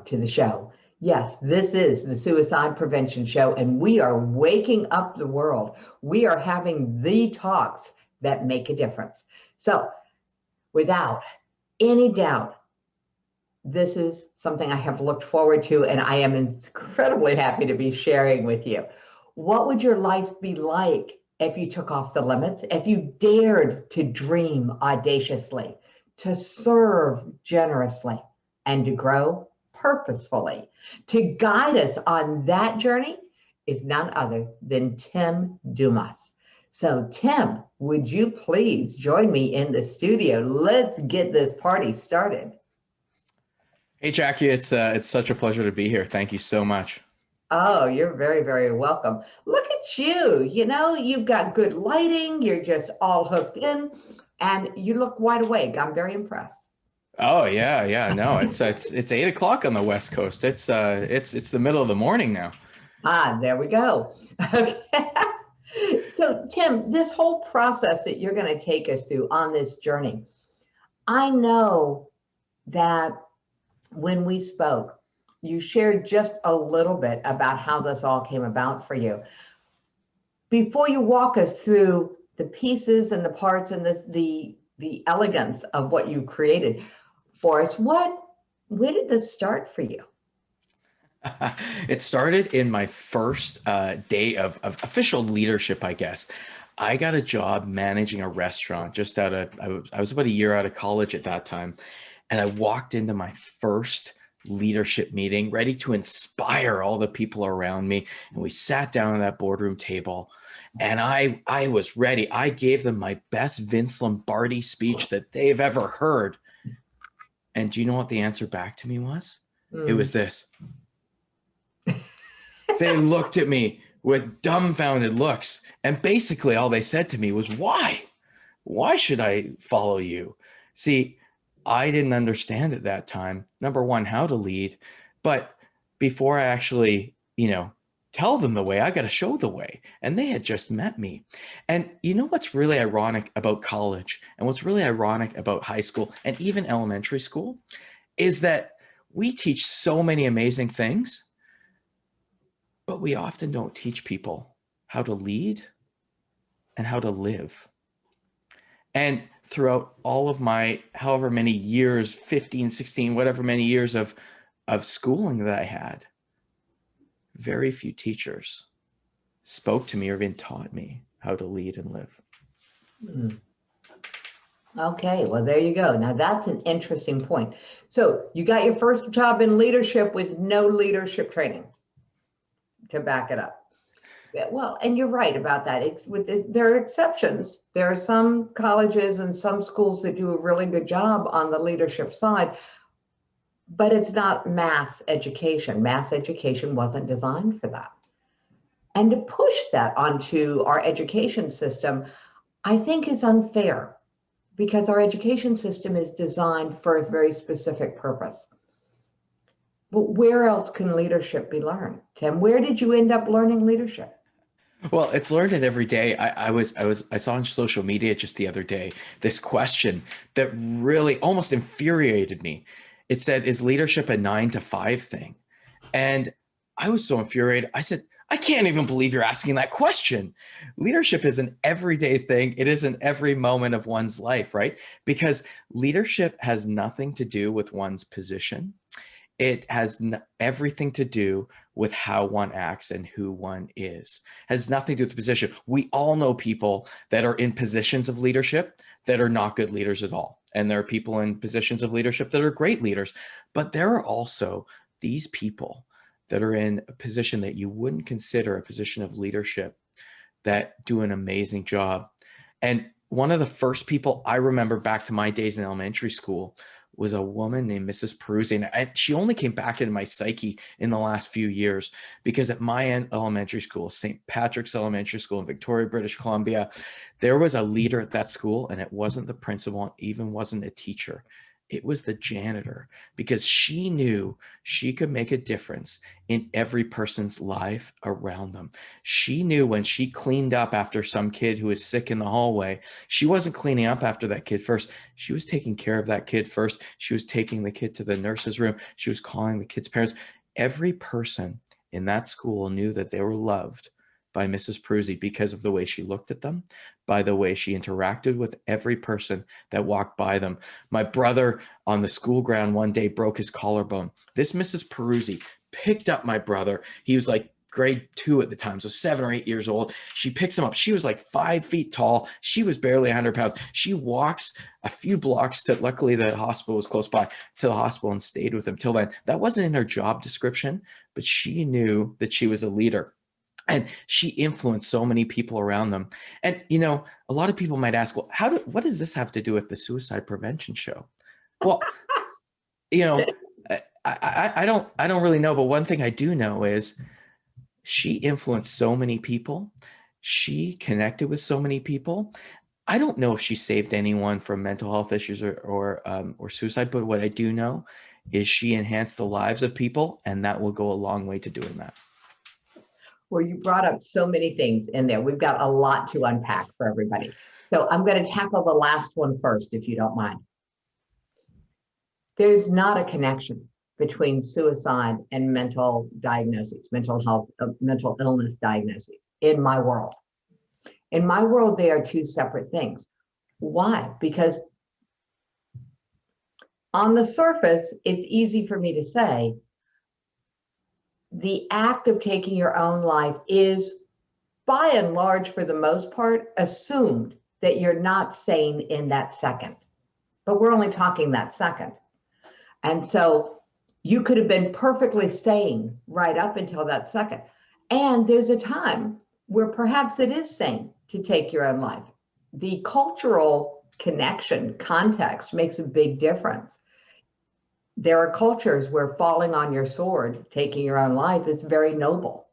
to the show. Yes, this is the Suicide Prevention Show, and we are waking up the world. We are having the talks that make a difference. So, without any doubt, this is something I have looked forward to, and I am incredibly happy to be sharing with you. What would your life be like if you took off the limits, if you dared to dream audaciously, to serve generously, and to grow purposefully? To guide us on that journey is none other than Tim Dumas. So Tim, would you please join me in the studio? Let's get this party started. Hey, Jackie, it's such a pleasure to be here. Thank you so much. Oh, you're very, very welcome. Look at you. You know, you've got good lighting. You're just all hooked in, and you look wide awake. I'm very impressed. Oh yeah. No, it's 8 o'clock on the West Coast. It's the middle of the morning now. Ah, there we go. Okay. So, Tim, this whole process that you're going to take us through on this journey, I know that when we spoke, you shared just a little bit about how this all came about for you. Before you walk us through the pieces and the parts and the elegance of what you created for us, where did this start for you? It started in my first day of official leadership, I guess. I got a job managing a restaurant just I was about a year out of college at that time. And I walked into my first leadership meeting ready to inspire all the people around me. And we sat down at that boardroom table and I was ready. I gave them my best Vince Lombardi speech that they've ever heard. And do you know what the answer back to me was? It was this. They looked at me with dumbfounded looks. And basically all they said to me was, why? Why should I follow you? See, I didn't understand at that time, number one, how to lead. But before I actually, tell them the way, I got to show the way. And they had just met me. And you know what's really ironic about college and what's really ironic about high school and even elementary school is that we teach so many amazing things, but we often don't teach people how to lead and how to live. And throughout all of my, however many years, 15, 16, whatever many years of schooling that I had, very few teachers spoke to me or even taught me how to lead and live. Okay, well, there you go. Now that's an interesting point. So you got your first job in leadership with no leadership training to back it up. Well, and you're right about that. There are exceptions. There are some colleges and some schools that do a really good job on the leadership side, but it's not mass education. Mass education wasn't designed for that. And to push that onto our education system, I think is unfair because our education system is designed for a very specific purpose. But where else can leadership be learned? Tim, where did you end up learning leadership? Well, it's learned it every day. I saw on social media just the other day this question that really almost infuriated me. It said, is leadership a 9 to 5 thing? And I was so infuriated. I said, I can't even believe you're asking that question. Leadership is an everyday thing. It is in every moment of one's life, right? Because leadership has nothing to do with one's position. It has everything to do with how one acts and who one is. It has nothing to do with the position. We all know people that are in positions of leadership that are not good leaders at all. And there are people in positions of leadership that are great leaders. But there are also these people that are in a position that you wouldn't consider a position of leadership that do an amazing job. And one of the first people I remember back to my days in elementary school was a woman named Mrs. Peruzzi. And she only came back into my psyche in the last few years because at my elementary school, St. Patrick's Elementary School in Victoria, British Columbia, there was a leader at that school and it wasn't the principal, it even wasn't a teacher. It was the janitor, because she knew she could make a difference in every person's life around them. She knew when she cleaned up after some kid who was sick in the hallway, she wasn't cleaning up after that kid first. She was taking care of that kid first. She was taking the kid to the nurse's room. She was calling the kid's parents. Every person in that school knew that they were loved by Mrs. Prusi because of the way she looked at them, by the way she interacted with every person that walked by them. My brother on the school ground one day broke his collarbone. This Mrs. Prusi picked up my brother. He was like grade 2 at the time, so 7 or 8 years old. She picks him up. She was like 5 feet tall. She was barely 100 pounds. She walks a few blocks to, luckily the hospital was close by, to the hospital, and stayed with him till then. That wasn't in her job description, but she knew that she was a leader. And she influenced so many people around them. And, you know, a lot of people might ask, well, what does this have to do with the suicide prevention show? Well, you know, I don't really know. But one thing I do know is she influenced so many people. She connected with so many people. I don't know if she saved anyone from mental health issues or suicide, but what I do know is she enhanced the lives of people, and that will go a long way to doing that. Well, you brought up so many things in there. We've got a lot to unpack for everybody. So I'm going to tackle the last one first, if you don't mind. There's not a connection between suicide and mental diagnoses, mental health, mental illness diagnoses in my world. In my world, they are two separate things. Why? Because on the surface, it's easy for me to say, the act of taking your own life is, by and large, for the most part, assumed that you're not sane in that second. But we're only talking that second. And so you could have been perfectly sane right up until that second. And there's a time where perhaps it is sane to take your own life. The cultural connection, context makes a big difference. There are cultures where falling on your sword, taking your own life, is very noble.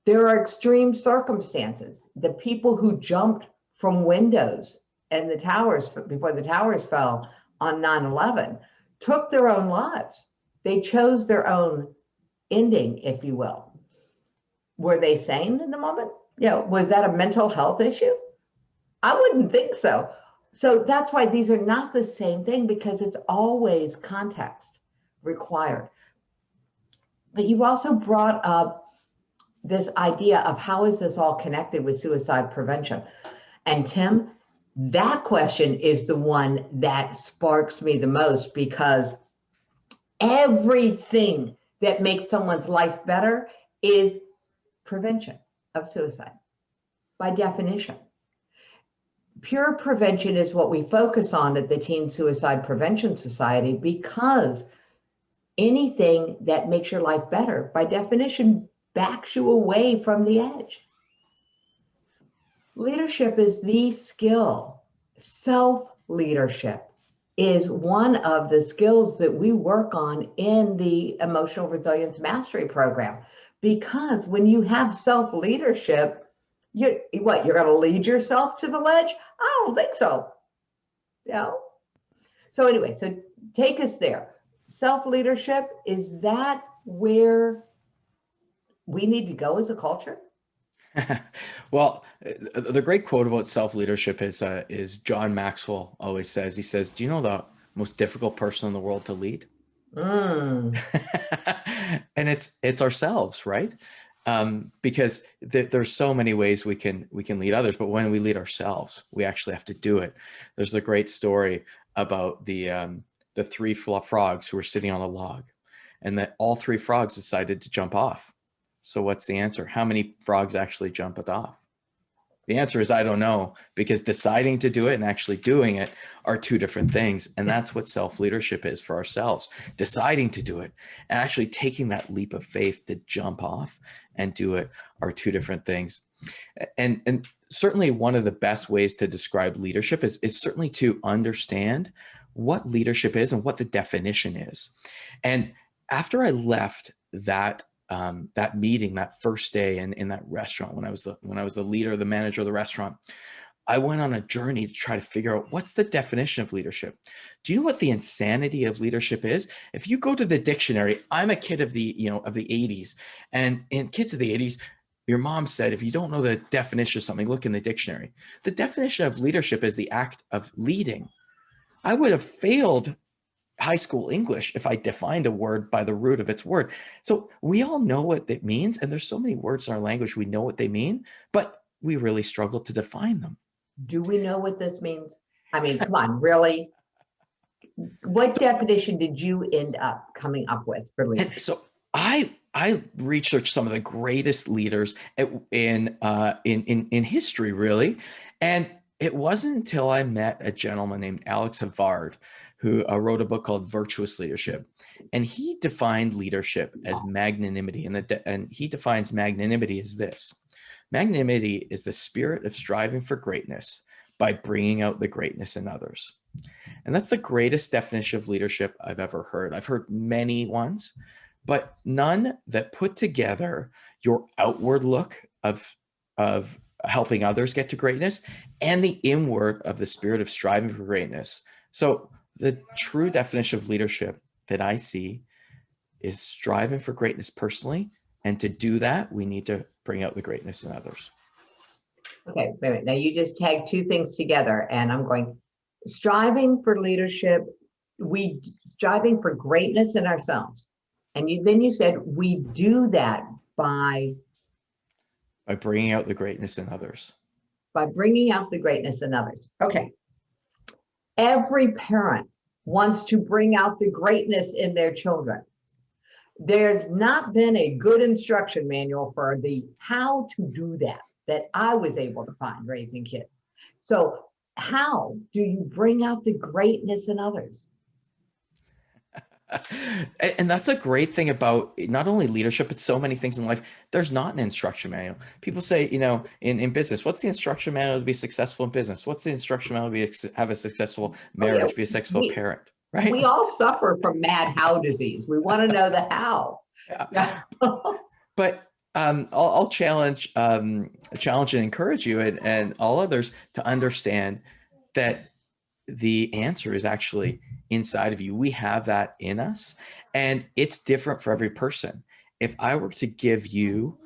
There are extreme circumstances. The people who jumped from windows and the towers before the towers fell on 9/11 took their own lives. They chose their own ending, if you will. Were they sane in the moment? You know, was that a mental health issue? I wouldn't think so. So that's why these are not the same thing, because it's always context required. But you also brought up this idea of how is this all connected with suicide prevention? And Tim, that question is the one that sparks me the most, because everything that makes someone's life better is prevention of suicide, by definition. Pure prevention is what we focus on at the Teen Suicide Prevention Society, because anything that makes your life better, by definition, backs you away from the edge. Leadership is the skill. Self-leadership is one of the skills that we work on in the Emotional Resilience Mastery Program, because when you have self-leadership, you're going to lead yourself to the ledge? I don't think so. You know? So anyway, so take us there. Self-leadership, is that where we need to go as a culture? Well, the great quote about self-leadership is John Maxwell always says, he says, do you know the most difficult person in the world to lead? And it's ourselves, right? Because there's so many ways we can lead others, but when we lead ourselves, we actually have to do it. There's a great story about the 3 frogs who were sitting on a log, and that all 3 frogs decided to jump off. So what's the answer? How many frogs actually jump it off? The answer is, I don't know, because deciding to do it and actually doing it are 2 different things. And that's what self-leadership is for ourselves, deciding to do it and actually taking that leap of faith to jump off and do it are 2 different things. And certainly one of the best ways to describe leadership is certainly to understand what leadership is and what the definition is. And after I left that meeting, that first day in that restaurant, when I was the leader, the manager of the restaurant, I went on a journey to try to figure out what's the definition of leadership. Do you know what the insanity of leadership is? If you go to the dictionary, I'm a kid of the, of the 80s, and in kids of the 80s, your mom said, if you don't know the definition of something, look in the dictionary. The definition of leadership is the act of leading. I would have failed high school English if I defined a word by the root of its word. So we all know what it means, and there's so many words in our language, we know what they mean, but we really struggle to define them. Do we know what this means? I mean, come on, really? What definition did you end up coming up with for leadership? And so I researched some of the greatest leaders in history, really, and it wasn't until I met a gentleman named Alex Havard, who wrote a book called Virtuous Leadership, and he defined leadership as magnanimity, and he defines magnanimity as this: magnanimity is the spirit of striving for greatness by bringing out the greatness in others. And that's the greatest definition of leadership I've ever heard. I've heard many ones, but none that put together your outward look of helping others get to greatness and the inward of the spirit of striving for greatness. So the true definition of leadership that I see is striving for greatness personally. And to do that, we need to bring out the greatness in others. Okay, wait a minute. Now you just tagged two things together, and I'm going, striving for leadership, we striving for greatness in ourselves. And then you said we do that by bringing out the greatness in others. By bringing out the greatness in others. Okay. Every parent wants to bring out the greatness in their children. There's not been a good instruction manual for the how to do that I was able to find raising kids. So how do you bring out the greatness in others? And that's a great thing about not only leadership, but so many things in life. There's not an instruction manual. People say, in business, what's the instruction manual to be successful in business? What's the instruction manual to have a successful marriage, be a successful parent, right? We all suffer from mad how disease. We want to know the how. Yeah. But I'll challenge and encourage you and all others to understand that the answer is actually inside of you. We have that in us, and it's different for every person. If I were to give you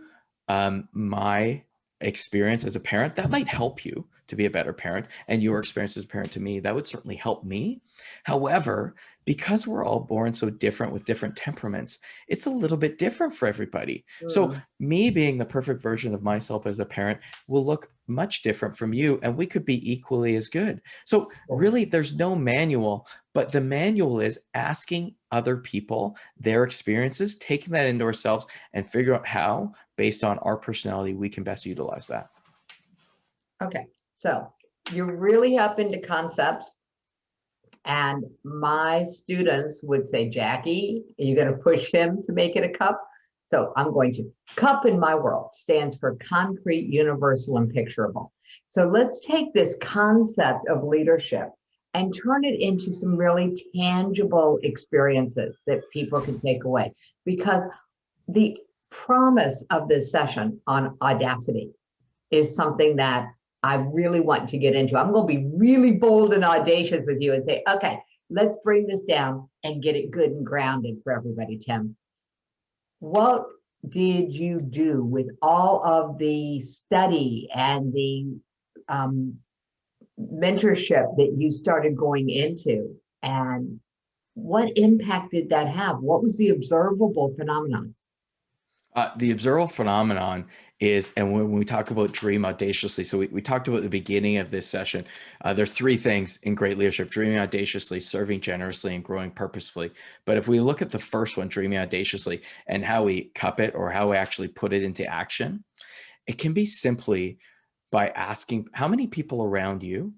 my experience as a parent, that might help you to be a better parent, and your experience as a parent to me, that would certainly help me. However, because we're all born so different with different temperaments, it's a little bit different for everybody. So me being the perfect version of myself as a parent will look much different from you, and we could be equally as good. So really, there's no manual, but the manual is asking other people their experiences, taking that into ourselves, and figure out how, based on our personality, we can best utilize that. Okay, so you're really up into concepts. And my students would say, Jackie, are you going to push him to make it a cup? So I'm going to. CUP in my world stands for concrete, universal, and picturable. So let's take this concept of leadership and turn it into some really tangible experiences that people can take away. Because the promise of this session on audacity is something that I really want to get into. I'm going to be really bold and audacious with you and say, okay, let's bring this down and get it good and grounded for everybody, Tim. What did you do with all of the study and the mentorship that you started going into? And what impact did that have? What was the observable phenomenon? The observable phenomenon is, and when we talk about dream audaciously, so we talked about at the beginning of this session, there's three things in great leadership: dreaming audaciously, serving generously, and growing purposefully. But if we look at the first one, dreaming audaciously, and how we cup it or how we actually put it into action, it can be simply by asking, how many people around you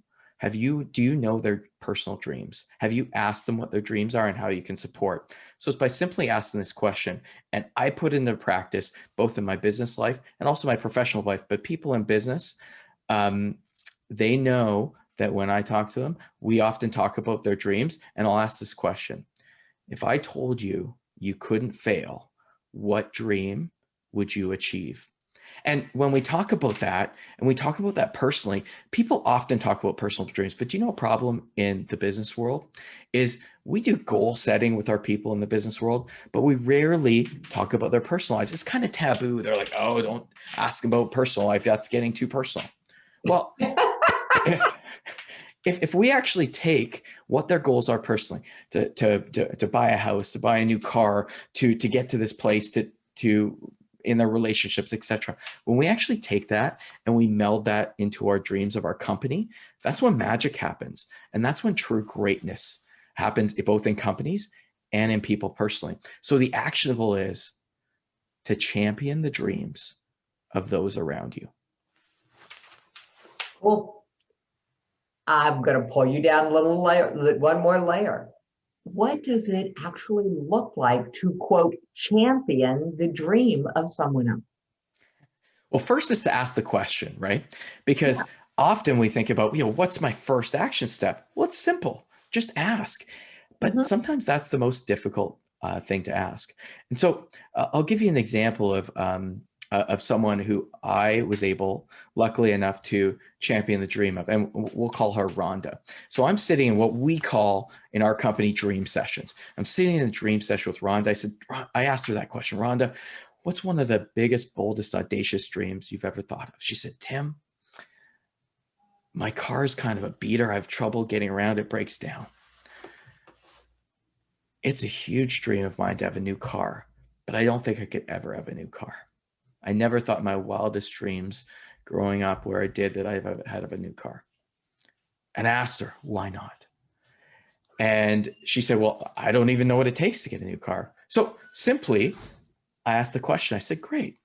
do you know their personal dreams? Have you asked them what their dreams are and how you can support? So it's by simply asking this question, and I put into practice both in my business life and also my professional life. But people in business, they know that when I talk to them, we often talk about their dreams, and I'll ask this question: if I told you you couldn't fail, what dream would you achieve? And when we talk about that, and we talk about that personally, people often talk about personal dreams, but do you know a problem in the business world is we do goal setting with our people in the business world, but we rarely talk about their personal lives. It's kind of taboo. They're like, oh, don't ask about personal life. That's getting too personal. Well, if we actually take what their goals are personally, to buy a house, to buy a new car, to get to this place, to in their relationships, etc. When we actually take that and we meld that into our dreams of our company, that's when magic happens. And that's when true greatness happens, both in companies and in people personally. So the actionable is to champion the dreams of those around you. Cool. I'm going to pull you down a little layer, one more layer. What does it actually look like to, quote, champion the dream of someone else? Well, first is to ask the question, right? Because often we think about, what's my first action step? Well, it's simple. Just ask. But sometimes that's the most difficult thing to ask. And so I'll give you an example of someone who I was able, luckily enough, to champion the dream of, and we'll call her Rhonda. So I'm sitting in what we call in our company dream sessions. I'm sitting in a dream session with Rhonda. I asked her that question, Rhonda, what's one of the biggest, boldest, audacious dreams you've ever thought of? She said, Tim, my car is kind of a beater. I have trouble getting around. It breaks down. It's a huge dream of mine to have a new car, but I don't think I could ever have a new car. I never thought in my wildest dreams growing up where I did that I've had of a new car. And I asked her, why not? And she said, well, I don't even know what it takes to get a new car. So simply, I asked the question. I said, great.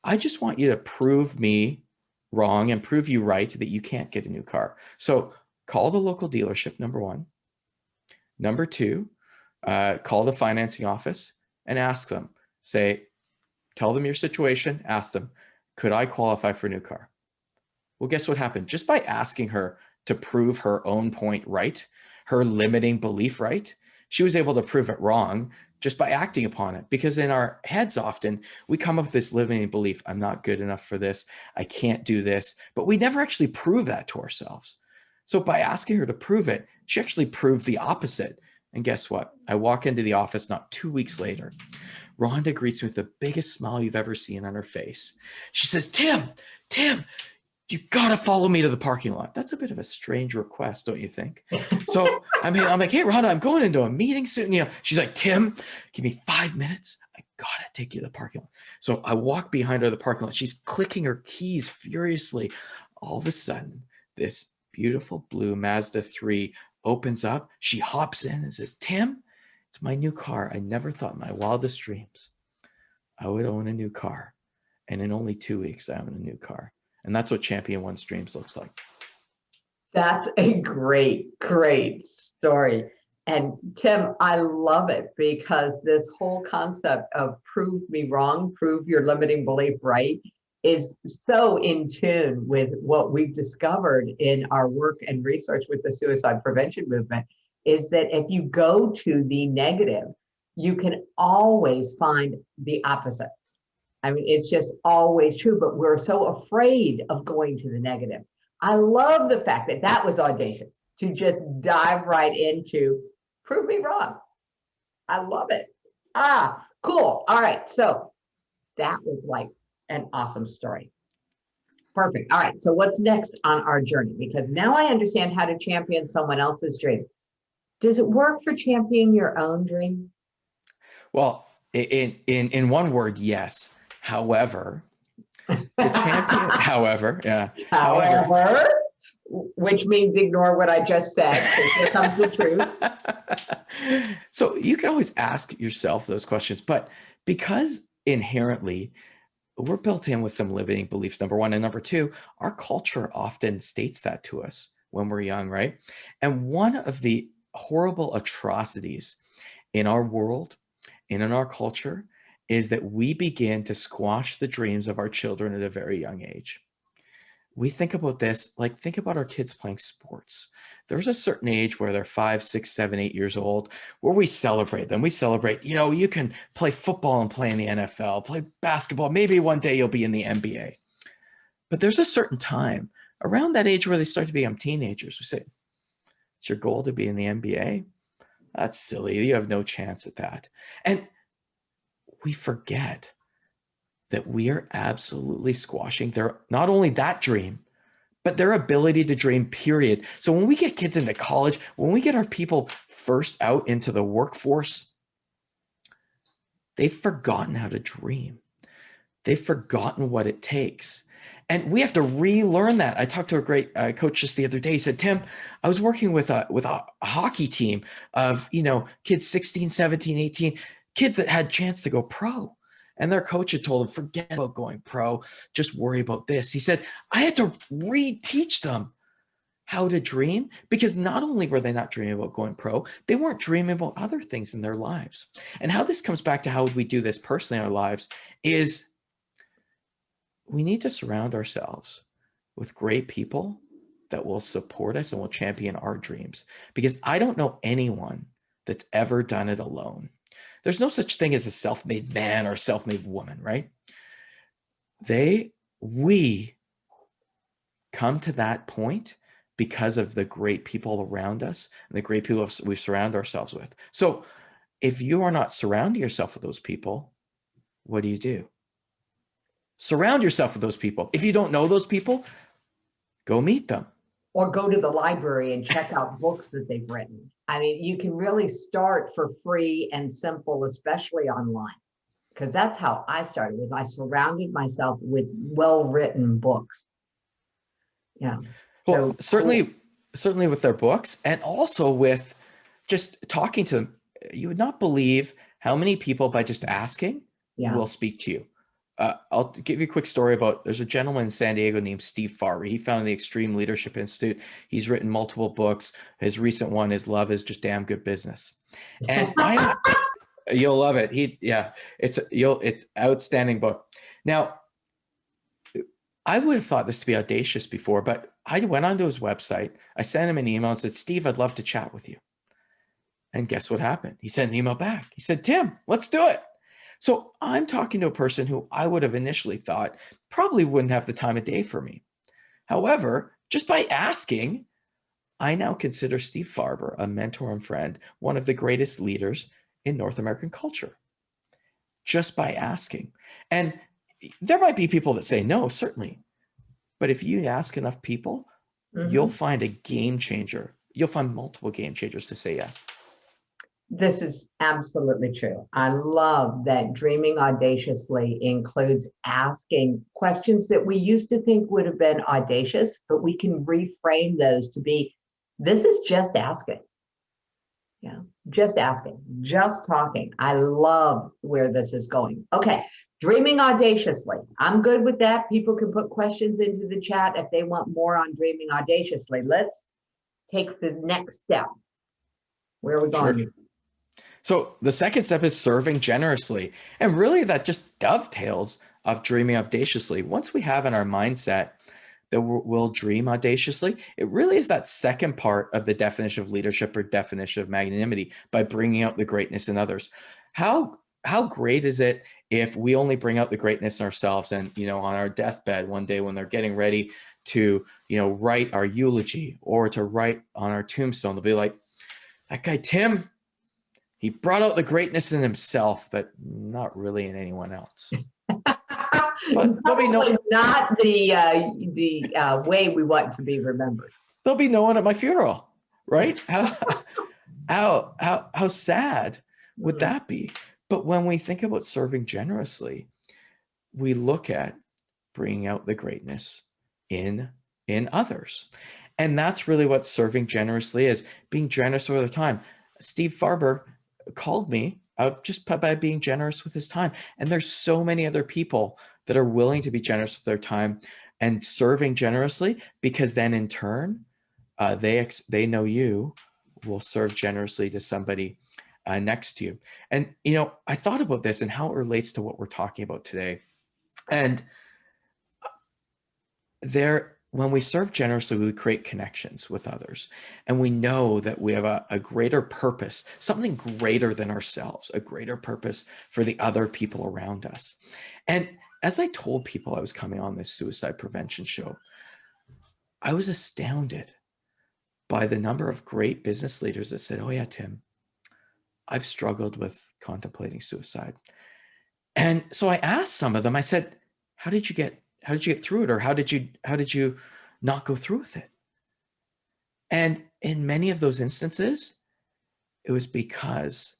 I just want you to prove me wrong and prove you right that you can't get a new car. So call the local dealership, number one. Number two, call the financing office and ask them, tell them your situation, ask them, could I qualify for a new car? Well, guess what happened? Just by asking her to prove her own point right, her limiting belief right, she was able to prove it wrong just by acting upon it. Because in our heads, often we come up with this limiting belief, I'm not good enough for this, I can't do this, but we never actually prove that to ourselves. So by asking her to prove it, she actually proved the opposite. And guess what? I walk into the office not 2 weeks later. Rhonda greets me with the biggest smile you've ever seen on her face. She says, Tim, you got to follow me to the parking lot. That's a bit of a strange request, don't you think? So I'm like, hey, Rhonda, I'm going into a meeting soon. She's like, Tim, give me 5 minutes. I got to take you to the parking lot. So I walk behind her to the parking lot. She's clicking her keys furiously. All of a sudden, this beautiful blue Mazda 3 opens up. She hops in and says, Tim, it's my new car. I never thought in my wildest dreams I would own a new car. And in only 2 weeks, I own a new car. And that's what Champion One's Dreams looks like. That's a great, great story. And Tim, I love it because this whole concept of prove me wrong, prove your limiting belief right, is so in tune with what we've discovered in our work and research with the suicide prevention movement, is that if you go to the negative, you can always find the opposite. I mean, it's just always true, but we're so afraid of going to the negative. I love the fact that that was audacious to just dive right into prove me wrong. I love it. Cool. All right. So that was like an awesome story. Perfect. All right. So what's next on our journey? Because now I understand how to champion someone else's dream. Does it work for championing your own dream? Well, in one word, yes. However, to champion, however, which means ignore what I just said, because here comes the truth. So you can always ask yourself those questions, but because inherently we're built in with some limiting beliefs, number one, and number two, our culture often states that to us when we're young, right? And one of the horrible atrocities in our world and in our culture is that we begin to squash the dreams of our children at a very young age. we think about this, like think about our kids playing sports. There's a certain age where they're 5, 6, 7, 8 years old, where we celebrate them. We celebrate, you can play football and play in the NFL, play basketball. Maybe one day you'll be in the NBA. But there's a certain time around that age where they start to become teenagers. We say, it's your goal to be in the NBA? That's silly. You have no chance at that. And we forget that we are absolutely squashing their, not only that dream, but their ability to dream, period. So when we get kids into college, when we get our people first out into the workforce, they've forgotten how to dream. They've forgotten what it takes. And we have to relearn that. I talked to a great coach just the other day. He said, Tim, I was working with a hockey team of, kids 16, 17, 18, kids that had a chance to go pro. And their coach had told them, forget about going pro, just worry about this. He said, I had to reteach them how to dream, because not only were they not dreaming about going pro, they weren't dreaming about other things in their lives. And how this comes back to how we do this personally in our lives is we need to surround ourselves with great people that will support us and will champion our dreams, because I don't know anyone that's ever done it alone. There's no such thing as a self-made man or a self-made woman, right? We come to that point because of the great people around us and the great people we surround ourselves with. So if you are not surrounding yourself with those people, what do? Surround yourself with those people. If you don't know those people, go meet them. Or go to the library and check out books that they've written. I mean, you can really start for free and simple, especially online, because that's how I started, was I surrounded myself with well-written books. Yeah. Well, So certainly with their books, and also with just talking to them. You would not believe how many people, by just asking, will speak to you. I'll give you a quick story about, there's a gentleman in San Diego named Steve Farber. He founded the Extreme Leadership Institute. He's written multiple books. His recent one is Love is Just Damn Good Business. And you'll love it. It's outstanding book. Now, I would have thought this to be audacious before, but I went onto his website. I sent him an email and said, Steve, I'd love to chat with you. And guess what happened? He sent an email back. He said, Tim, let's do it. So I'm talking to a person who I would have initially thought probably wouldn't have the time of day for me. However, just by asking, I now consider Steve Farber a mentor and friend, one of the greatest leaders in North American culture, just by asking. And there might be people that say no, certainly. But if you ask enough people, you'll find a game changer. You'll find multiple game changers to say yes. This is absolutely true. I love that dreaming audaciously includes asking questions that we used to think would have been audacious, but we can reframe those to be, this is just asking. Yeah, just asking, just talking. I love where this is going. Okay, dreaming audaciously. I'm good with that. People can put questions into the chat if they want more on dreaming audaciously. Let's take the next step. Where are we going? Sure. So the second step is serving generously. And really that just dovetails of dreaming audaciously. Once we have in our mindset that we'll dream audaciously, it really is that second part of the definition of leadership or definition of magnanimity, by bringing out the greatness in others. How great is it if we only bring out the greatness in ourselves, and, on our deathbed one day when they're getting ready to, write our eulogy or to write on our tombstone, they'll be like, that guy, Tim, he brought out the greatness in himself, but not really in anyone else. But probably not the way we want to be remembered. There'll be no one at my funeral, right? How sad would that be? But when we think about serving generously, we look at bringing out the greatness in others. And that's really what serving generously is, being generous over time. Steve Farber called me out just by being generous with his time. And there's so many other people that are willing to be generous with their time and serving generously, because then in turn, they know you will serve generously to somebody next to you. And, I thought about this and how it relates to what we're talking about today. And when we serve generously, we create connections with others. And we know that we have a greater purpose, something greater than ourselves, a greater purpose for the other people around us. And as I told people I was coming on this suicide prevention show, I was astounded by the number of great business leaders that said, oh yeah, Tim, I've struggled with contemplating suicide. And so I asked some of them, I said, how did you get through it? Or how did you not go through with it? And in many of those instances, it was because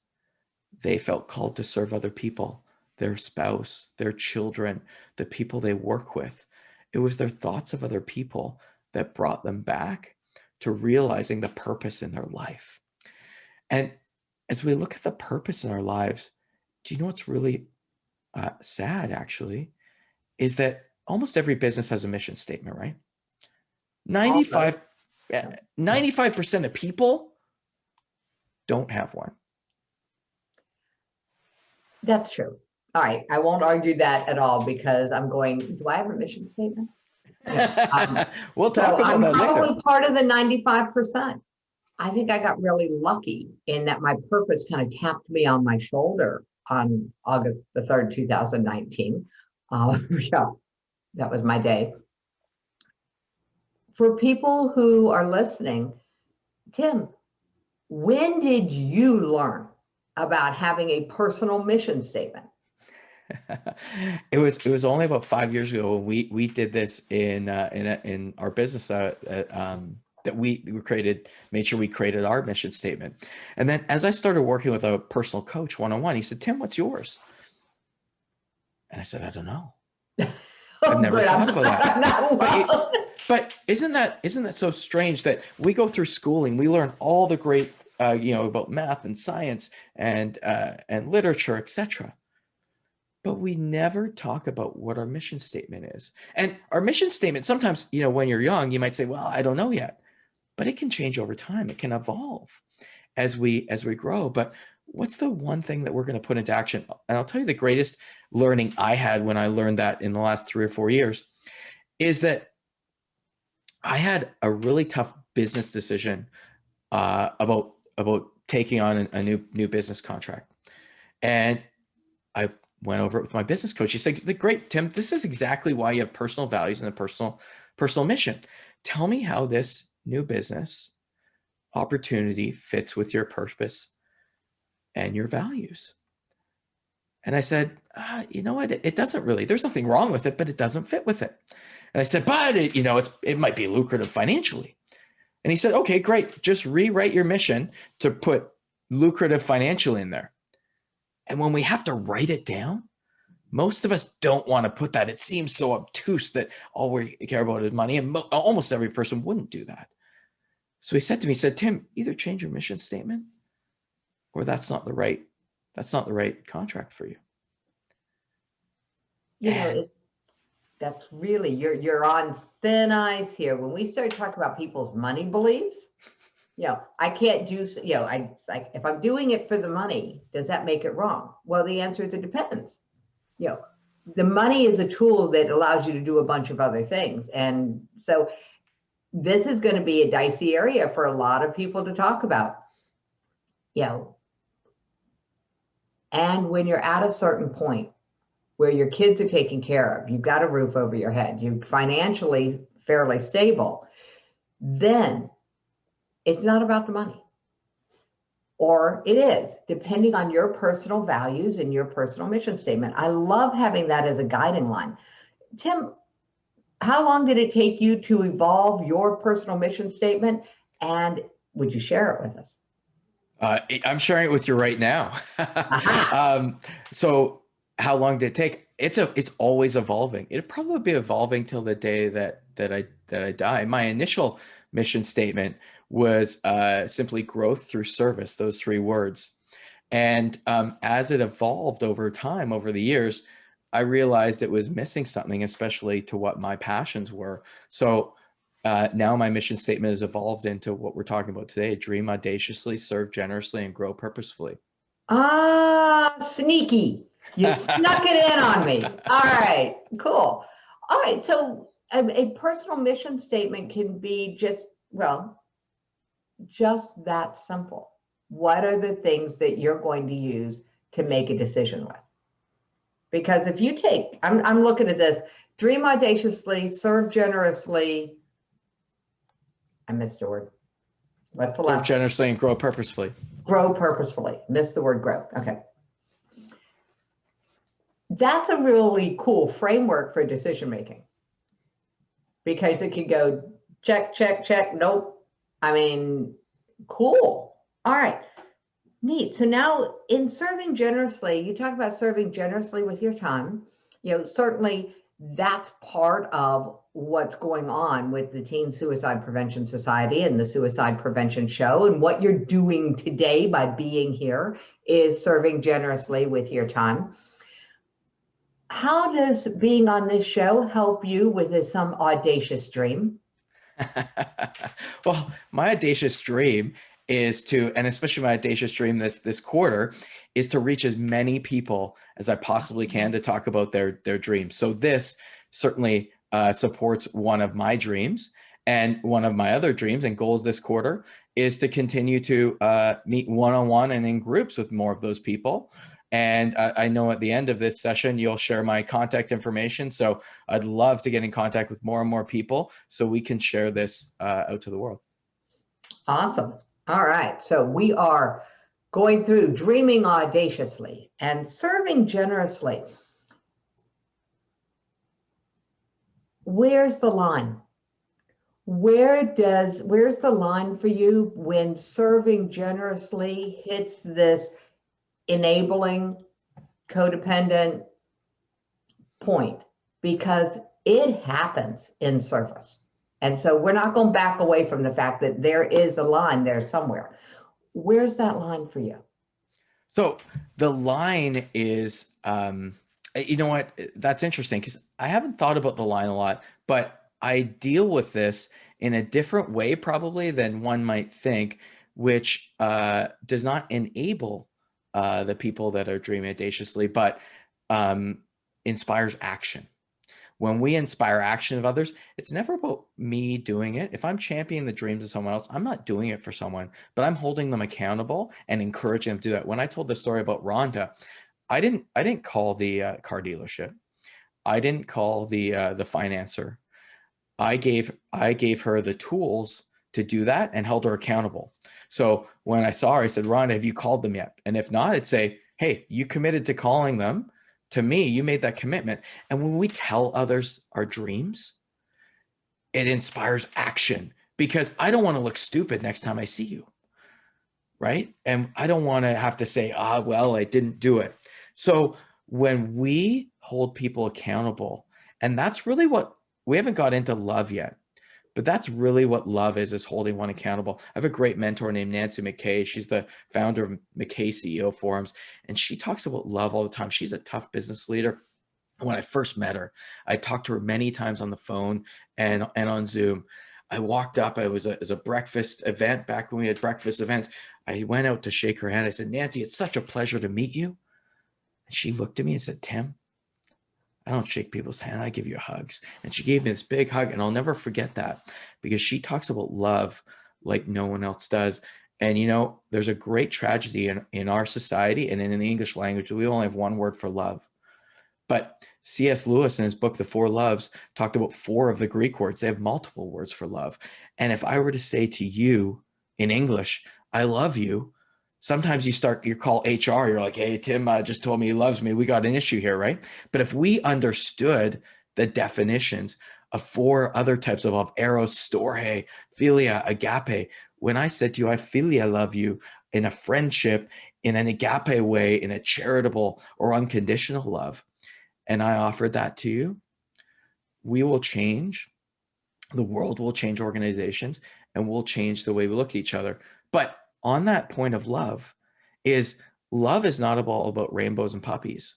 they felt called to serve other people, their spouse, their children, the people they work with. It was their thoughts of other people that brought them back to realizing the purpose in their life. And as we look at the purpose in our lives, do you know what's really sad, actually, is that almost every business has a mission statement, right? 95% of people don't have one. That's true. All right. I won't argue that at all because I'm going, do I have a mission statement? Yeah. We'll talk about that later. I'm probably part of the 95%. I think I got really lucky in that my purpose kind of tapped me on my shoulder on August the 3rd, 2019. Yeah, that was my day. For people who are listening, Tim, when did you learn about having a personal mission statement? It was only about 5 years ago when we did this in our business that we made sure we created our mission statement. And then as I started working with a personal coach one-on-one, he said, Tim, what's yours? And I said, I don't know. I've never thought about that. But isn't that so strange that we go through schooling, we learn all the great about math and science and literature, etc. But we never talk about what our mission statement is. And our mission statement, sometimes, when you're young, you might say, well, I don't know yet, but it can change over time. It can evolve as we grow. But what's the one thing that we're going to put into action? And I'll tell you the greatest learning I had when I learned that in the last 3 or 4 years is that I had a really tough business decision about taking on a new business contract. And I went over it with my business coach. He said, great, Tim, this is exactly why you have personal values and a personal mission. Tell me how this new business opportunity fits with your purpose and your values. And I said, you know what? It doesn't really, there's nothing wrong with it, but it doesn't fit with it. And I said, but it might be lucrative financially. And he said, okay, great. Just rewrite your mission to put lucrative financial in there. And when we have to write it down, most of us don't want to put that. It seems so obtuse that all we care about is money. And almost every person wouldn't do that. So he said to me, Tim, either change your mission statement or that's not the right contract for you. That's really, you're on thin ice here. When we start talking about people's money beliefs, I can't do, if I'm doing it for the money, does that make it wrong? Well, the answer is it depends. The money is a tool that allows you to do a bunch of other things. And so this is going to be a dicey area for a lot of people to talk about. And when you're at a certain point where your kids are taken care of, you've got a roof over your head, you're financially fairly stable, then it's not about the money. Or it is, depending on your personal values and your personal mission statement. I love having that as a guiding line. Tim, how long did it take you to evolve your personal mission statement? And would you share it with us? I'm sharing it with you right now. So how long did it take? It's always evolving. It'll probably be evolving till the day that I die. My initial mission statement was simply growth through service, those 3 words. And as it evolved over time, over the years, I realized it was missing something, especially to what my passions were. So now my mission statement has evolved into what we're talking about today: dream audaciously, serve generously, and grow purposefully. Sneaky. You snuck it in on me. All right, cool. All right, so A personal mission statement can be just, well, just that simple. What are the things that you're going to use to make a decision with? Because if you take, I'm looking at this, dream audaciously, serve generously. I missed a word. What's the Serve last? generously and grow purposefully. Grow purposefully. Missed the word grow. Okay. That's a really cool framework for decision making, because it could go check, check, check. Nope. I mean, cool. All right. Neat. So now in serving generously, you talk about serving generously with your time. Certainly that's part of what's going on with the Teen Suicide Prevention Society and the Suicide Prevention Show. And what you're doing today by being here is serving generously with your time. How does being on this show help you with some audacious dream? Well, my audacious dream is to, and especially my audacious dream this quarter, is to reach as many people as I possibly can to talk about their dreams. So this certainly supports one of my dreams, and one of my other dreams and goals this quarter is to continue to meet one-on-one and in groups with more of those people. And I know at the end of this session, you'll share my contact information. So I'd love to get in contact with more and more people so we can share this out to the world. Awesome. All right. So we are going through dreaming audaciously and serving generously. Where's the line? Where's the line for you when serving generously hits this enabling, codependent point? Because it happens in service. And so we're not going to back away from the fact that there is a line there somewhere. Where's that line for you? So the line is, you know what, that's interesting because I haven't thought about the line a lot, but I deal with this in a different way probably than one might think, which does not enable the people that are dreaming audaciously, but inspires action. When we inspire action of others, it's never about me doing it. If I'm championing the dreams of someone else, I'm not doing it for someone, but I'm holding them accountable and encouraging them to do that. When I told the story about Rhonda, I didn't call the car dealership. I didn't call the financer. I gave her the tools to do that and held her accountable. So when I saw her, I said, Rhonda, have you called them yet? And if not, I'd say, hey, you committed to calling them. To me, you made that commitment. And when we tell others our dreams, it inspires action, because I don't want to look stupid next time I see you, right? And I don't want to have to say, well, I didn't do it. So when we hold people accountable, and that's really what, we haven't got into love yet, but that's really what love is holding one accountable. I have a great mentor named Nancy MacKay. She's the founder of MacKay CEO Forums, and she talks about love all the time. She's a tough business leader. When I first met her, I talked to her many times on the phone and on Zoom. I walked up, it was a breakfast event back when we had breakfast events. I went out to shake her hand. I said, Nancy, it's such a pleasure to meet you. And she looked at me and said, Tim, I don't shake people's hand, I give you hugs. And she gave me this big hug, and I'll never forget that, because she talks about love like no one else does. And you know, there's a great tragedy in our society, and in the English language, we only have one word for love. But C.S. Lewis in his book, The Four Loves, talked about 4 of the Greek words. They have multiple words for love. And if I were to say to you in English, I love you, sometimes you call HR, you're like, hey, Tim just told me he loves me. We got an issue here, right? But if we understood the definitions of 4 other types of love, eros, storge, philia, agape, when I said to you, I philia love you in a friendship, in an agape way, in a charitable or unconditional love, and I offered that to you, we will change. The world will change organizations, and we'll change the way we look at each other. But on that point of love is not all about rainbows and puppies.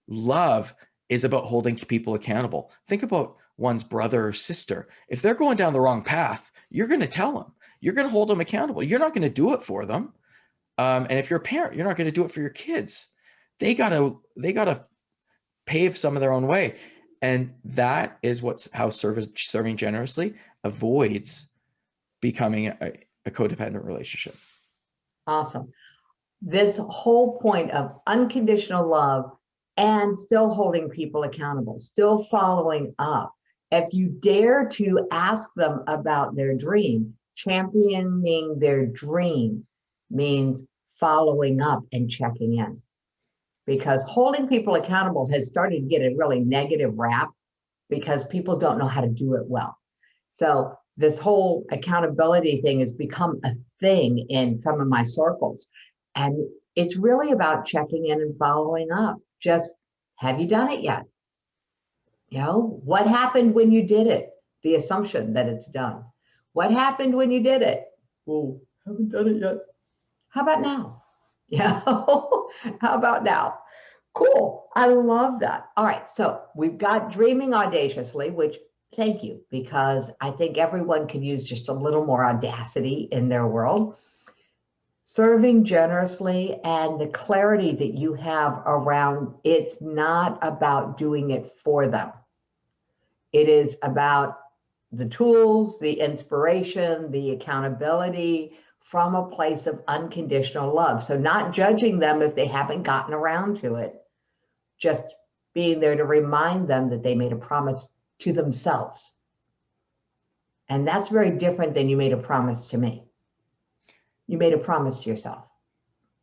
Love is about holding people accountable. Think about one's brother or sister. If they're going down the wrong path, you're going to tell them. You're going to hold them accountable. You're not going to do it for them. And if you're a parent, you're not going to do it for your kids. They gotta pave some of their own way. And that is how serving generously avoids becoming a codependent relationship. Awesome. This whole point of unconditional love and still holding people accountable, still following up. If you dare to ask them about their dream, championing their dream means following up and checking in. Because holding people accountable has started to get a really negative rap because people don't know how to do it well. So this whole accountability thing has become a thing in some of my circles. And it's really about checking in and following up. Just, have you done it yet? You know, what happened when you did it? The assumption that it's done. What happened when you did it? Well, haven't done it yet. How about now? Yeah. How about now? Cool. I love that. All right. So we've got dreaming audaciously, which thank you, because I think everyone could use just a little more audacity in their world. Serving generously, and the clarity that you have around it's not about doing it for them. It is about the tools, the inspiration, the accountability from a place of unconditional love. So not judging them if they haven't gotten around to it, just being there to remind them that they made a promise to themselves. And that's very different than you made a promise to me. You made a promise to yourself.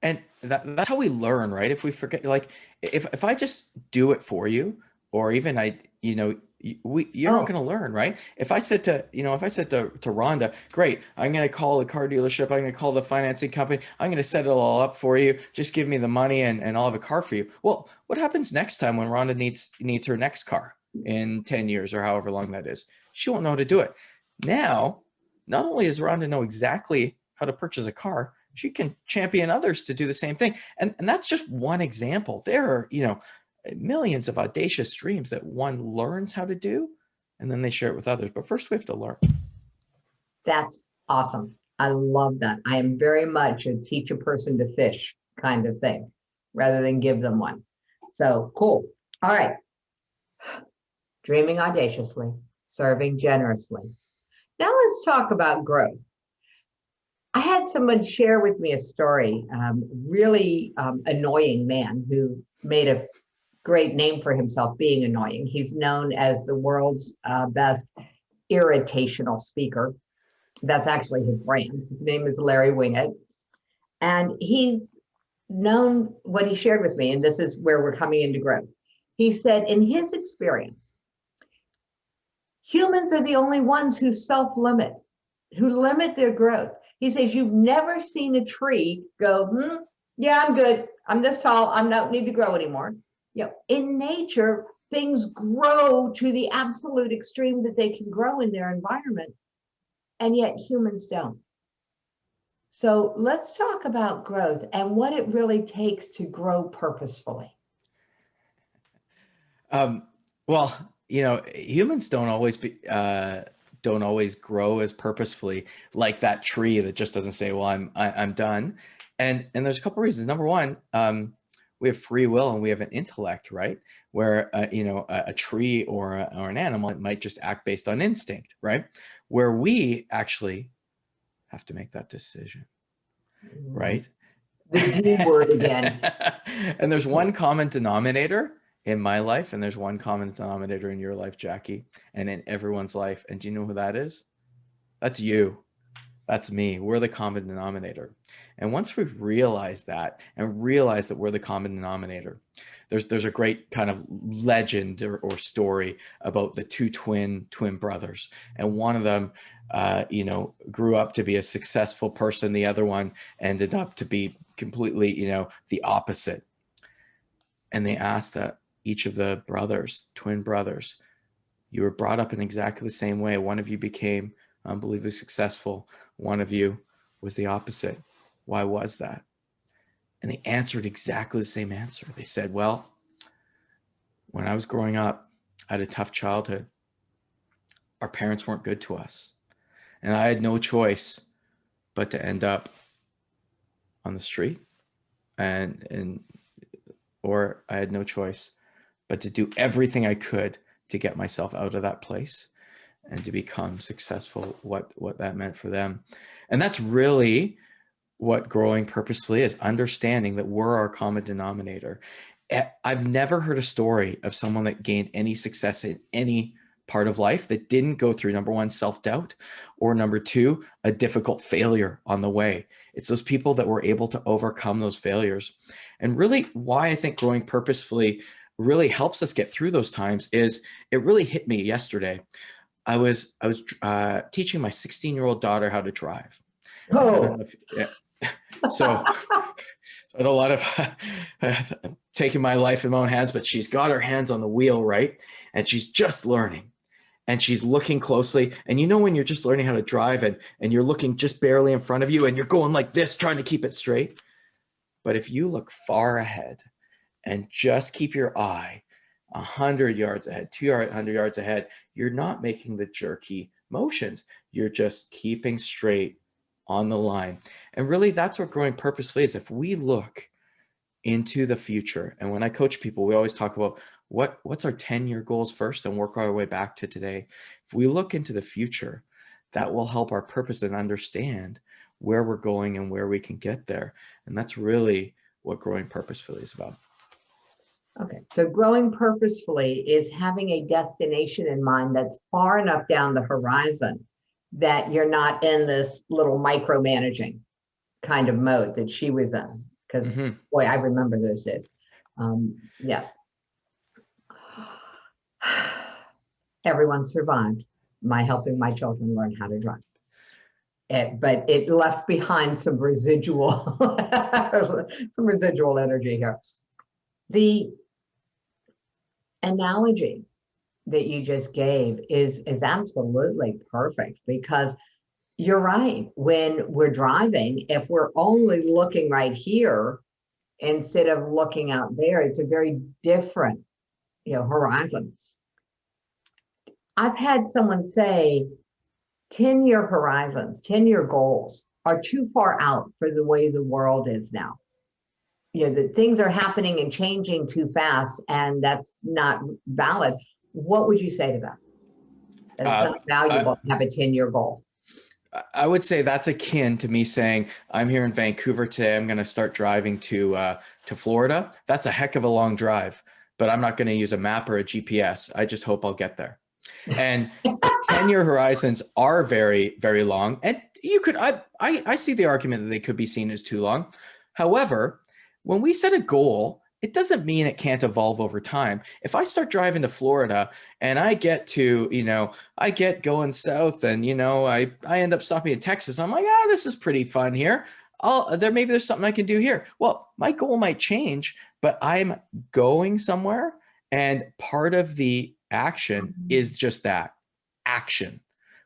And that's how we learn, right? If we forget, like, if I just do it for you, or even you're not going to learn, right? If I said to Rhonda, great, I'm going to call the car dealership, I'm going to call the financing company, I'm going to set it all up for you, just give me the money and I'll have a car for you. Well, what happens next time when Rhonda needs her next car in 10 years or however long that is? She won't know how to do it. Now, not only does Rhonda know exactly how to purchase a car, she can champion others to do the same thing. And that's just one example. There are, millions of audacious dreams that one learns how to do, and then they share it with others. But first we have to learn. That's awesome. I love that. I am very much a teach a person to fish kind of thing rather than give them one. So cool. All right. Dreaming audaciously, serving generously. Now let's talk about growth. I had someone share with me a story, really annoying man who made a great name for himself being annoying. He's known as the world's best irritational speaker. That's actually his brand. His name is Larry Winget. And he's known what he shared with me, and this is where we're coming into growth. He said, in his experience, humans are the only ones who self-limit, who limit their growth. He says, you've never seen a tree go, yeah, I'm good. I'm this tall. I don't need to grow anymore. In nature, things grow to the absolute extreme that they can grow in their environment, and yet humans don't. So let's talk about growth and what it really takes to grow purposefully. Well, humans don't always grow as purposefully, like that tree that just doesn't say, well, I'm done. And there's a couple of reasons. Number one, we have free will and we have an intellect, right? Where, a tree or an animal might just act based on instinct, right? Where we actually have to make that decision, right? The D word again. And there's one common denominator in my life, and there's one common denominator in your life, Jackie, and in everyone's life. And do you know who that is? That's you. That's me. We're the common denominator. And once we realize that and realize that we're the common denominator, there's a great kind of legend or story about the two twin brothers. And one of them, grew up to be a successful person. The other one ended up to be completely, the opposite. And they asked that each of the twin brothers, you were brought up in exactly the same way. One of you became unbelievably successful. One of you was the opposite. Why was that? And they answered exactly the same answer. They said, well, when I was growing up, I had a tough childhood. Our parents weren't good to us. And I had no choice but to end up on the street or I had no choice but to do everything I could to get myself out of that place and to become successful, what that meant for them. And that's really what growing purposefully is, understanding that we're our common denominator. I've never heard a story of someone that gained any success in any part of life that didn't go through, number one, self-doubt, or number two, a difficult failure on the way. It's those people that were able to overcome those failures. And really why I think growing purposefully really helps us get through those times is it really hit me yesterday. I was teaching my 16-year-old daughter how to drive. Oh, So I had a lot of taking my life in my own hands, but she's got her hands on the wheel, right? And she's just learning. And she's looking closely. And you know when you're just learning how to drive and you're looking just barely in front of you and you're going like this, trying to keep it straight. But if you look far ahead and just keep your eye 100 yards ahead, 200 yards ahead, you're not making the jerky motions. You're just keeping straight on the line. And really that's what growing purposefully is. If we look into the future, and when I coach people, we always talk about what's our 10-year goals first and work our way back to today. If we look into the future, that will help our purpose and understand where we're going and where we can get there. And that's really what growing purposefully is about. okay. So growing purposefully is having a destination in mind that's far enough down the horizon that you're not in this little micromanaging kind of mode that she was in. Because boy, I remember those days. Yes. Everyone survived my helping my children learn how to drive. But it left behind some residual, some residual energy here. The analogy that you just gave is absolutely perfect, because you're right. When we're driving, if we're only looking right here instead of looking out there, it's a very different, horizon. I've had someone say 10-year horizons, 10-year goals are too far out for the way the world is now. That things are happening and changing too fast, and that's not valid. What would you say to that? That's not valuable to have a 10-year goal. I would say that's akin to me saying, I'm here in Vancouver today, I'm going to start driving to Florida. That's a heck of a long drive, but I'm not going to use a map or a GPS. I just hope I'll get there. And 10-year horizons are very, very long. And you could, I see the argument that they could be seen as too long. However, when we set a goal, it doesn't mean it can't evolve over time. If I start driving to Florida and I get to, I get going south and, I end up stopping in Texas, I'm like, this is pretty fun here. Maybe there's something I can do here. Well, my goal might change, but I'm going somewhere. And part of the action is just that, action.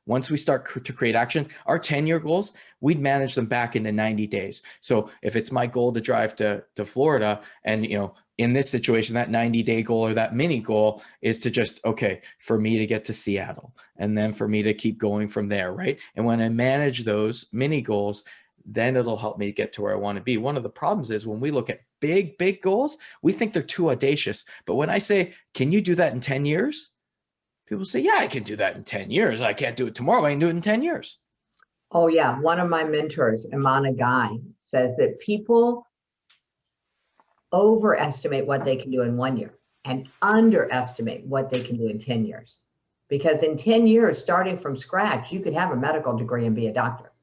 Once we start to create action, our 10-year goals, we'd manage them back into 90 days. So if it's my goal to drive to Florida and, in this situation, that 90-day goal or that mini goal is to just, okay, for me to get to Seattle and then for me to keep going from there, right? And when I manage those mini goals, then it'll help me get to where I want to be. One of the problems is when we look at big, big goals, we think they're too audacious. But when I say, can you do that in 10 years? People say, yeah, I can do that in 10 years. I can't do it tomorrow. I can do it in 10 years. Oh, yeah. One of my mentors, Imana Guy, says that people overestimate what they can do in 1 year and underestimate what they can do in 10 years. Because in 10 years, starting from scratch, you could have a medical degree and be a doctor.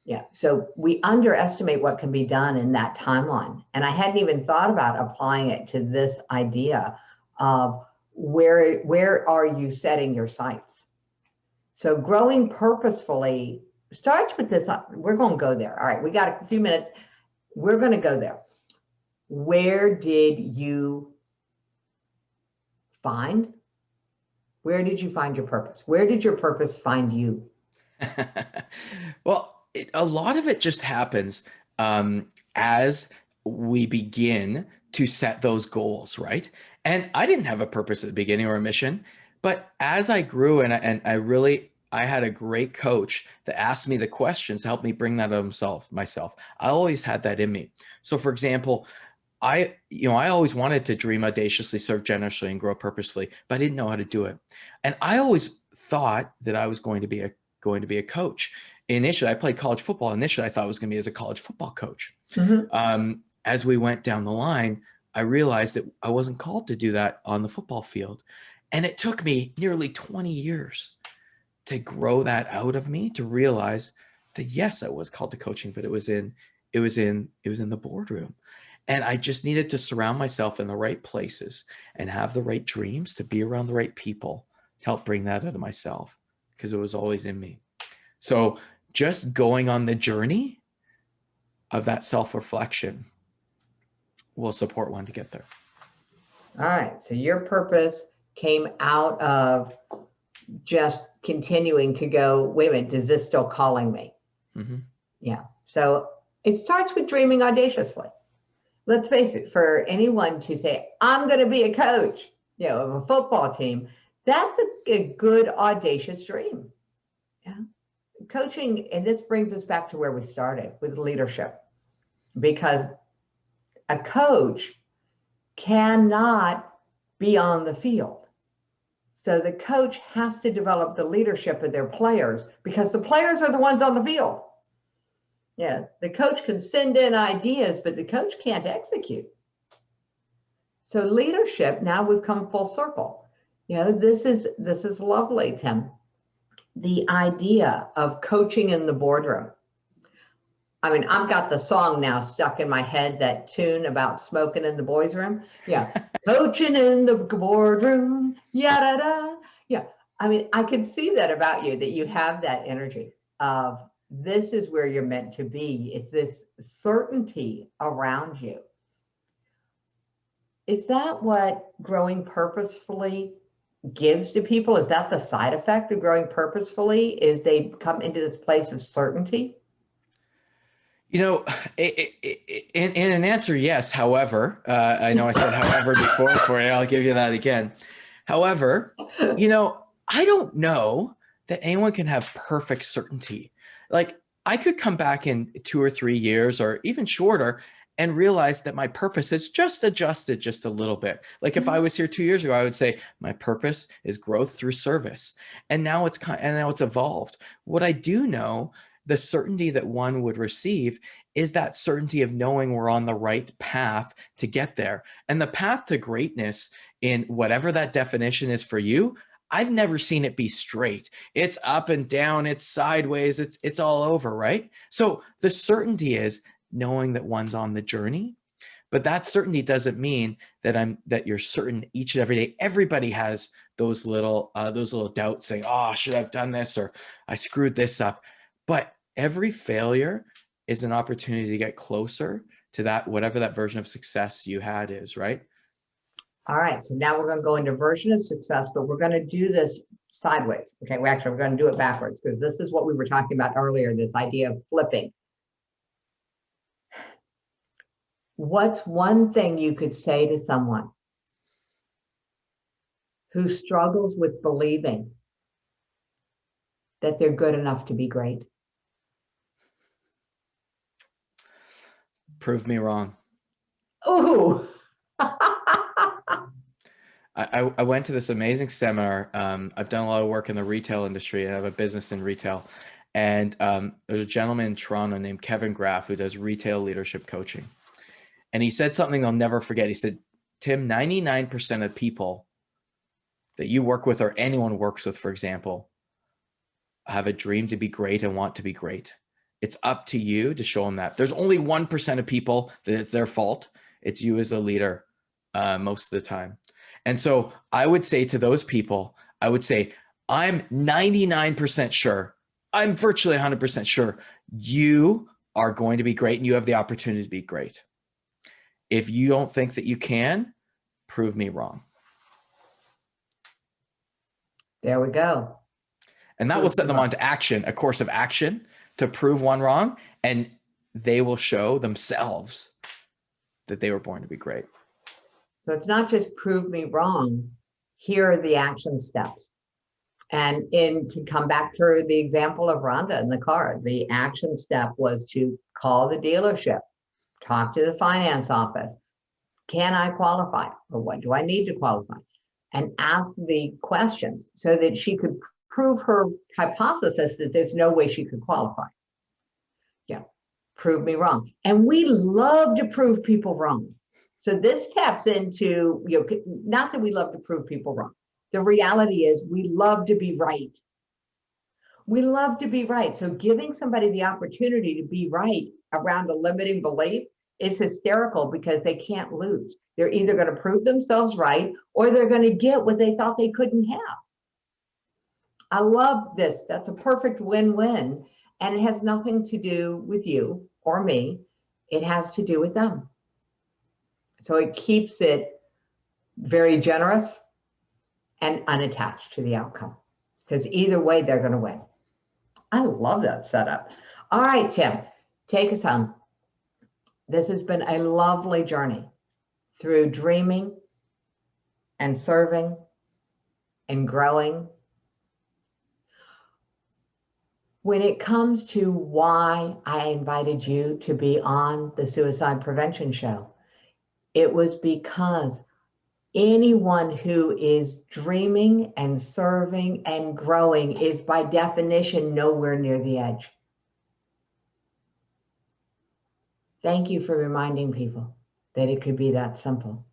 Yeah. So we underestimate what can be done in that timeline. And I hadn't even thought about applying it to this idea of where are you setting your sights? So growing purposefully starts with this. We're going to go there. All right, we got a few minutes. We're going to go there. Where did you find your purpose? Where did your purpose find you? Well, a lot of it just happens as we begin to set those goals, right? And I didn't have a purpose at the beginning or a mission, but as I grew and I had a great coach that asked me the questions to help me bring that out of myself. I always had that in me. So for example, I always wanted to dream audaciously, serve generously, and grow purposefully, but I didn't know how to do it. And I always thought that I was going to be a coach. Initially, I played college football. Initially, I thought I was going to be as a college football coach. As we went down the line, I realized that I wasn't called to do that on the football field. And it took me nearly 20 years to grow that out of me, to realize that yes, I was called to coaching, but it was in the boardroom. And I just needed to surround myself in the right places and have the right dreams, to be around the right people to help bring that out of myself, because it was always in me. So just going on the journey of that self-reflection will support one to get there. All right. So your purpose came out of just continuing to go, wait a minute, is this still calling me? Yeah. So it starts with dreaming audaciously. Let's face it, for anyone to say, I'm going to be a coach, of a football team, that's a good audacious dream. Yeah. Coaching, and this brings us back to where we started with leadership, because a coach cannot be on the field. So the coach has to develop the leadership of their players, because the players are the ones on the field. Yeah, the coach can send in ideas, but the coach can't execute. So leadership, now we've come full circle. This is lovely, Tim. The idea of coaching in the boardroom. I mean, I've got the song now stuck in my head, that tune about smoking in the boys' room. Yeah, coaching in the boardroom, yada-da. Yeah, I mean, I can see that about you, that you have that energy of, this is where you're meant to be. It's this certainty around you. Is that what growing purposefully gives to people? Is that the side effect of growing purposefully, is they come into this place of certainty? In an answer, yes. However, I know I said however before for you. I'll give you that again. However, I don't know that anyone can have perfect certainty. Like, I could come back in 2 or 3 years or even shorter and realize that my purpose has just adjusted just a little bit. Like, if I was here 2 years ago, I would say my purpose is growth through service. And now it's evolved. What I do know, the certainty that one would receive, is that certainty of knowing we're on the right path to get there. And the path to greatness, in whatever that definition is for you, I've never seen it be straight. It's up and down, it's sideways, it's all over, right? So the certainty is knowing that one's on the journey, but that certainty doesn't mean that you're certain each and every day. Everybody has those little doubts, saying, "Oh, should I have done this?" or "I screwed this up." But every failure is an opportunity to get closer to that, whatever that version of success you had is, right? All right, so now we're going to go into version of success, but we're going to do this sideways. Okay, we're going to do it backwards, because this is what we were talking about earlier, this idea of flipping. What's one thing you could say to someone who struggles with believing that they're good enough to be great? Prove me wrong. Ooh. I went to this amazing seminar. I've done a lot of work in the retail industry. I have a business in retail. And there's a gentleman in Toronto named Kevin Graff who does retail leadership coaching. And he said something I'll never forget. He said, "Tim, 99% of people that you work with, or anyone works with, for example, have a dream to be great and want to be great. It's up to you to show them that. There's only 1% of people that it's their fault. It's you as a leader most of the time." And so I would say to those people, I would say, I'm 99% sure, I'm virtually 100% sure you are going to be great and you have the opportunity to be great. If you don't think that you can, prove me wrong. There we go. And that will set them on to action, a course of action to prove one wrong, and they will show themselves that they were born to be great. So it's not just prove me wrong. Here are the action steps. And to come back to the example of Rhonda in the car, the action step was to call the dealership, talk to the finance office, Can I qualify? Or what do I need to qualify? And ask the questions so that she could prove her hypothesis that there's no way she could qualify. Yeah, prove me wrong. And we love to prove people wrong. So this taps into, not that we love to prove people wrong. The reality is we love to be right. We love to be right. So giving somebody the opportunity to be right around a limiting belief is hysterical because they can't lose. They're either going to prove themselves right or they're going to get what they thought they couldn't have. I love this. That's a perfect win-win. And it has nothing to do with you or me. It has to do with them. So it keeps it very generous and unattached to the outcome, because either way, they're going to win. I love that setup. All right, Tim, take us home. This has been a lovely journey through dreaming and serving and growing. When it comes to why I invited you to be on the Suicide Prevention Show, it was because anyone who is dreaming and serving and growing is by definition nowhere near the edge. Thank you for reminding people that it could be that simple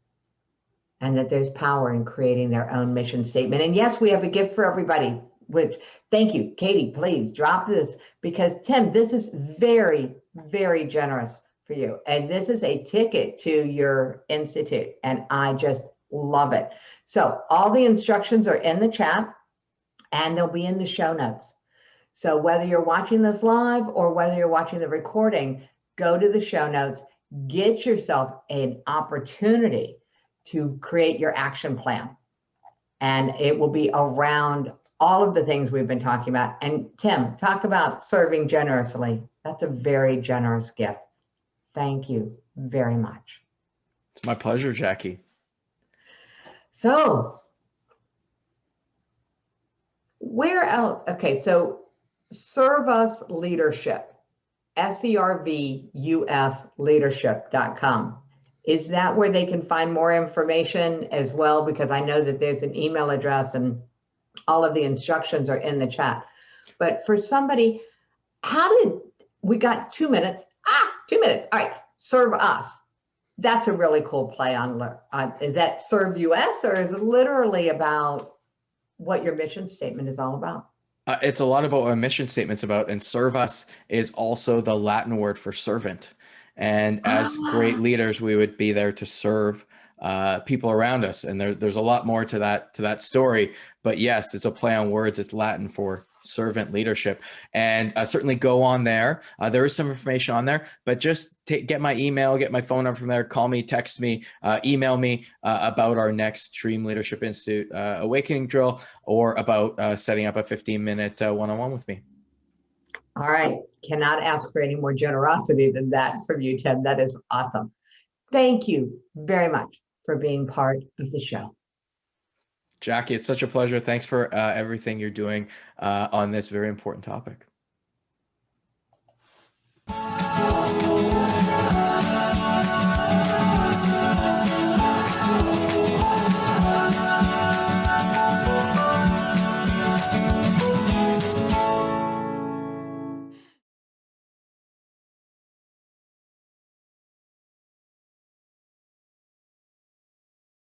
and that there's power in creating their own mission statement. And yes, we have a gift for everybody, which thank you, Katie, please drop this, because Tim, this is very, very generous for you. And this is a ticket to your institute. And I just love it. So all the instructions are in the chat and they'll be in the show notes. So whether you're watching this live or whether you're watching the recording, go to the show notes, get yourself an opportunity to create your action plan. And it will be around all of the things we've been talking about. And Tim, talk about serving generously. That's a very generous gift. Thank you very much. It's my pleasure, Jackie. So where else? Okay, so Serve Us Leadership, SERVUS leadership.com. Is that where they can find more information as well? Because I know that there's an email address and all of the instructions are in the chat. But for somebody, we got 2 minutes? 2 minutes. All right, Serve Us. That's a really cool play on, is that Serve US, or is it literally about what your mission statement is all about? It's a lot about what a mission statement's about, and Serve Us is also the Latin word for servant. And as great leaders, we would be there to serve people around us. And there's a lot more to that story. But yes, it's a play on words. It's Latin for servant leadership. And certainly go on there. There is some information on there, but just get my email, get my phone number from there, call me, text me, email me about our next Dream Leadership Institute Awakening Drill, or about setting up a 15-minute one-on-one with me. All right. Cannot ask for any more generosity than that from you, Tim. That is awesome. Thank you very much for being part of the show. Jackie, it's such a pleasure. Thanks for everything you're doing on this very important topic.